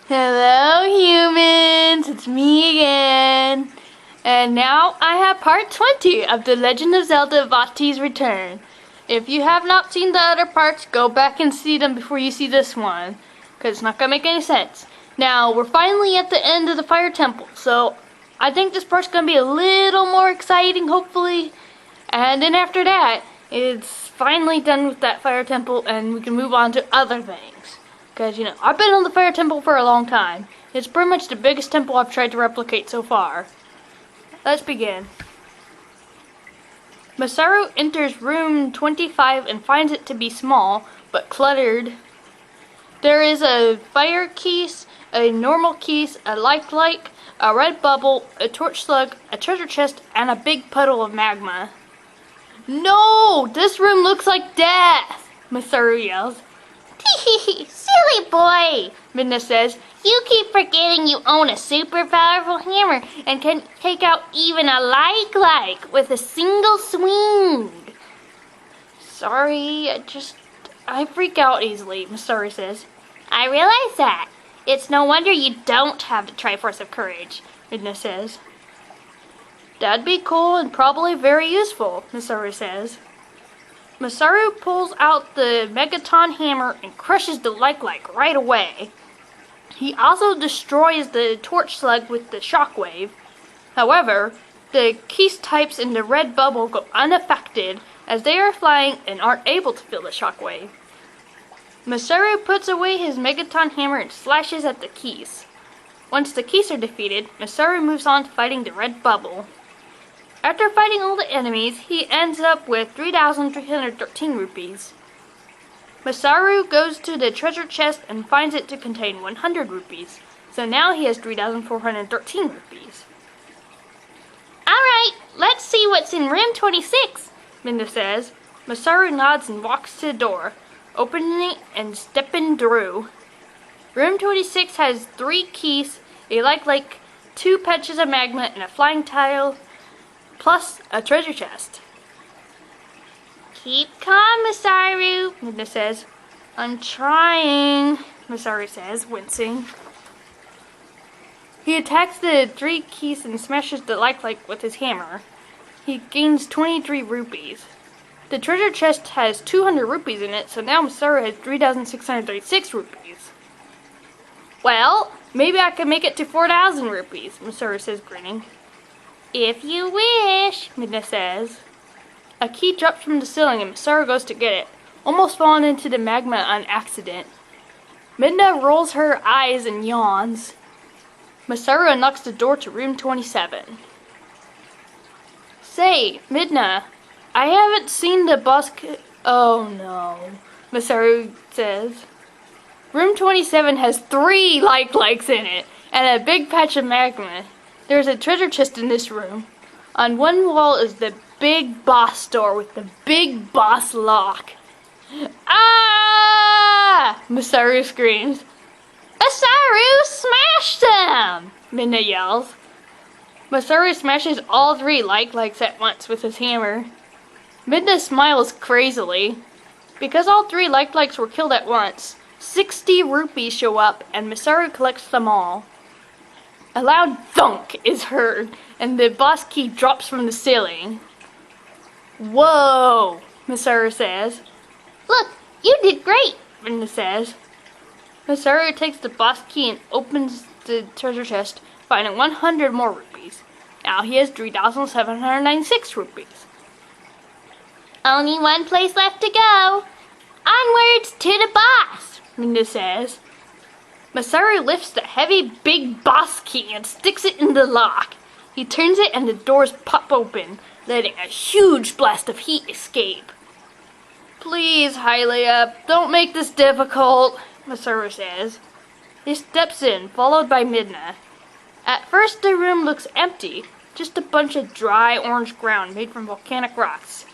Hello humans, it's me again. And now I have part 20 of The Legend of Zelda Vaati's Return. If you have not seen the other parts, go back and see them before you see this one, because it's not going to make any sense. Now, we're finally at the end of the Fire Temple, so I think this part's going to be a little more exciting, hopefully. And then after that, it's finally done with that Fire Temple, and we can move on to other things. Because, you know, I've been on the Fire Temple for a long time. It's pretty much the biggest temple I've tried to replicate so far. Let's begin. Masaru enters room 25 and finds it to be small, but cluttered. There is a fire keys, a normal keys, a like, a red bubble, a torch slug, a treasure chest, and a big puddle of magma. No! This room looks like death! Masaru yells. Silly boy, Midna says. You keep forgetting you own a super powerful hammer and can take out even a like with a single swing. Sorry, I freak out easily, Masaru says. I realize that. It's no wonder you don't have the Triforce of Courage, Midna says. That'd be cool and probably very useful, Masaru says. Masaru pulls out the Megaton hammer and crushes the like right away. He also destroys the torch slug with the shockwave. However, the keys types in the red bubble go unaffected as they are flying and aren't able to feel the shockwave. Masaru puts away his Megaton hammer and slashes at the keys. Once the keys are defeated, Masaru moves on to fighting the red bubble. After fighting all the enemies, he ends up with 3,313 rupees. Masaru goes to the treasure chest and finds it to contain 100 rupees, so now he has 3,413 rupees. Alright, let's see what's in room 26, Midna says. Masaru nods and walks to the door, opening it and stepping through. Room 26 has 3 keys, a like, 2 patches of magma, and a flying tile, plus a treasure chest. Keep calm, Masaru, Midna says. I'm trying, Masaru says, wincing. He attacks the 3 keys and smashes the like with his hammer. He gains 23 rupees. The treasure chest has 200 rupees in it, so now Masaru has 3,636 rupees. Well, maybe I can make it to 4,000 rupees, Masaru says, grinning. If you wish, Midna says. A key drops from the ceiling and Masaru goes to get it, almost falling into the magma on accident. Midna rolls her eyes and yawns. Masaru unlocks the door to room 27. Say, Midna, I haven't seen the boss Oh no, Masaru says. Room 27 has 3 likes in it, and a big patch of magma. There's a treasure chest in this room. On one wall is the big boss door with the big boss lock. Ah! Masaru screams. Masaru smashed them! Midna yells. Masaru smashes all 3 likes at once with his hammer. Midna smiles crazily. Because all 3 likes were killed at once, 60 rupees show up and Masaru collects them all. A loud thunk is heard, and the boss key drops from the ceiling. Whoa, Masaru says. Look, you did great, Midna says. Masaru takes the boss key and opens the treasure chest, finding 100 more rupees. Now he has 3,796 rupees. Only one place left to go. Onwards to the boss, Midna says. Masaru lifts the heavy big boss key and sticks it in the lock. He turns it and the doors pop open, letting a huge blast of heat escape. Please, Hylia, don't make this difficult, Masaru says. He steps in, followed by Midna. At first the room looks empty, just a bunch of dry orange ground made from volcanic rocks.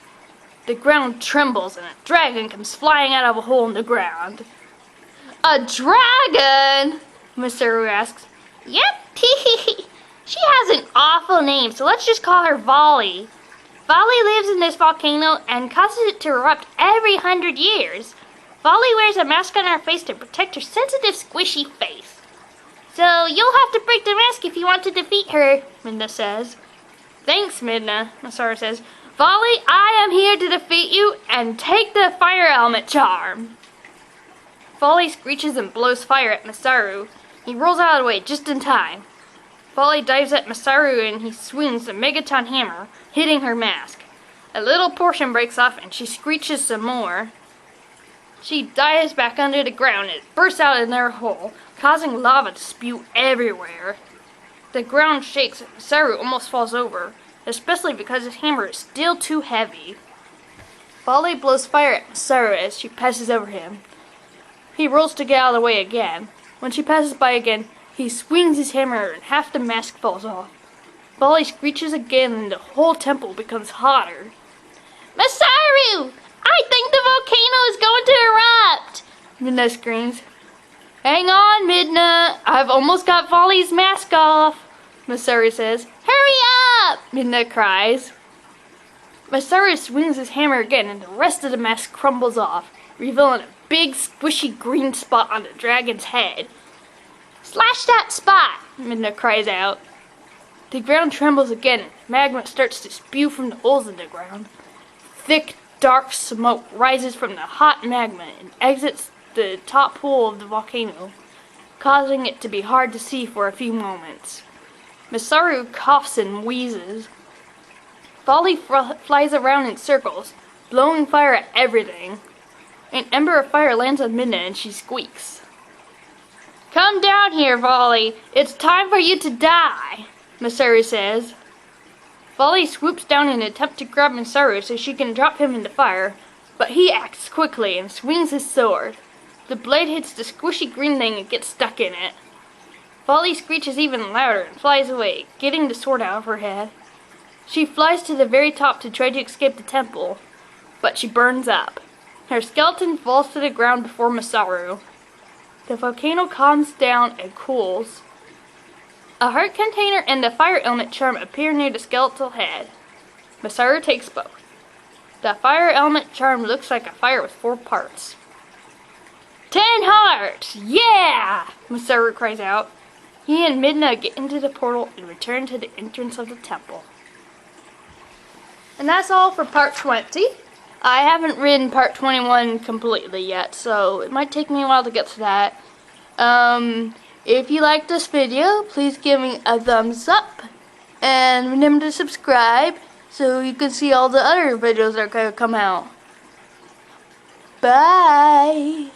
The ground trembles and a dragon comes flying out of a hole in the ground. A dragon? Masaru asks. Yep, she has an awful name, so let's just call her Volly. Volly lives in this volcano and causes it to erupt every 100 years. Volly wears a mask on her face to protect her sensitive, squishy face. So you'll have to break the mask if you want to defeat her, Midna says. Thanks, Midna, Masaru says. Volly, I am here to defeat you and take the fire element charm. Volly screeches and blows fire at Masaru. He rolls out of the way just in time. Volly dives at Masaru and he swings the Megaton hammer, hitting her mask. A little portion breaks off and she screeches some more. She dives back under the ground and it bursts out in their hole, causing lava to spew everywhere. The ground shakes and Masaru almost falls over, especially because his hammer is still too heavy. Volly blows fire at Masaru as she passes over him. He rolls to get out of the way again. When she passes by again, he swings his hammer and half the mask falls off. Volly screeches again and the whole temple becomes hotter. Masaru! I think the volcano is going to erupt! Midna screams. Hang on, Midna. I've almost got Volly's mask off, Masaru says. Hurry up! Midna cries. Masaru swings his hammer again and the rest of the mask crumbles off, revealing a big squishy green spot on the dragon's head. Slash that spot! Midna cries out. The ground trembles again and magma starts to spew from the holes in the ground. Thick, dark smoke rises from the hot magma and exits the top pool of the volcano, causing it to be hard to see for a few moments. Masaru coughs and wheezes. Volly flies around in circles, blowing fire at everything. An ember of fire lands on Midna and she squeaks. Come down here, Volly. It's time for you to die, Masaru says. Volly swoops down in an attempt to grab Masaru so she can drop him in the fire, but he acts quickly and swings his sword. The blade hits the squishy green thing and gets stuck in it. Volly screeches even louder and flies away, getting the sword out of her head. She flies to the very top to try to escape the temple, but she burns up. Her skeleton falls to the ground before Masaru. The volcano calms down and cools. A heart container and the fire element charm appear near the skeletal head. Masaru takes both. The fire element charm looks like a fire with 4 parts. 10 hearts! Yeah! Masaru cries out. He and Midna get into the portal and return to the entrance of the temple. And that's all for part 20. I haven't written part 21 completely yet, so it might take me a while to get to that. If you like this video, please give me a thumbs up. And remember to subscribe so you can see all the other videos that are going to come out. Bye!